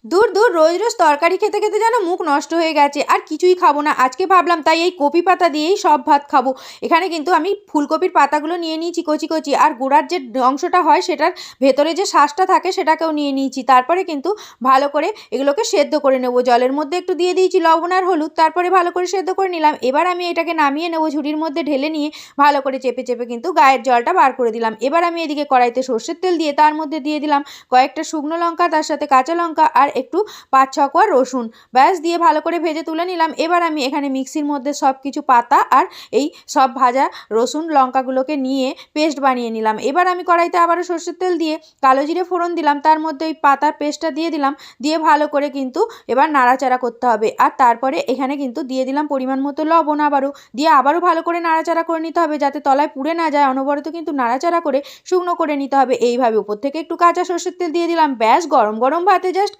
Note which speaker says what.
Speaker 1: দূর দূর, রোজ রোজ তরকারি খেতে খেতে যেন মুখ নষ্ট হয়ে গেছে, আর কিছুই খাবো না আজকে। ভাবলাম তাই এই কপি পাতা দিয়েই সব ভাত খাবো। এখানে কিন্তু আমি ফুলকপির পাতাগুলো নিয়ে নিয়েছি কচি কচি, আর গোড়ার যে অংশটা হয় সেটার ভেতরে যে শাঁসটা থাকে সেটাকেও নিয়ে নিয়েছি। তারপরে কিন্তু ভালো করে এগুলোকে সেদ্ধ করে নেবো। জলের মধ্যে একটু দিয়ে দিয়েছি লবণ আর হলুদ, তারপরে ভালো করে সেদ্ধ করে নিলাম। এবার আমি এটাকে নামিয়ে নেবো, ঝুড়ির মধ্যে ঢেলে নিয়ে ভালো করে চেপে চেপে কিন্তু গায়ের জলটা বার করে দিলাম। এবার আমি এদিকে কড়াইতে সর্ষের তেল দিয়ে তার মধ্যে দিয়ে দিলাম কয়েকটা শুকনো লঙ্কা, তার সাথে কাঁচা লঙ্কা আর একটু 5-6 কোয়া রসুন। ব্যাস দিয়ে ভালো করে ভেজে তুলে নিলাম। এবার আমি এখানে মিক্সির মধ্যে সব কিছু পাতা আর এই সব ভাজা রসুন লঙ্কাগুলোকে নিয়ে পেস্ট বানিয়ে নিলাম। এবার আমি কড়াইতে আবারও সর্ষের তেল দিয়ে কালো জিরে ফোড়ন দিলাম, তার মধ্যে ওই পাতার পেস্টটা দিয়ে দিলাম, দিয়ে ভালো করে কিন্তু এবার নাড়াচাড়া করতে হবে। আর তারপরে এখানে কিন্তু দিয়ে দিলাম পরিমাণ মতো লবণ আবারও, দিয়ে আবারও ভালো করে নাড়াচাড়া করে নিতে হবে যাতে তলায় পুড়ে না যায়। অনবরত কিন্তু নাড়াচাড়া করে শুকনো করে নিতে হবে। এইভাবে উপর থেকে একটু কাঁচা সর্ষের তেল দিয়ে দিলাম। ব্যাস গরম গরম ভাতে জাস্ট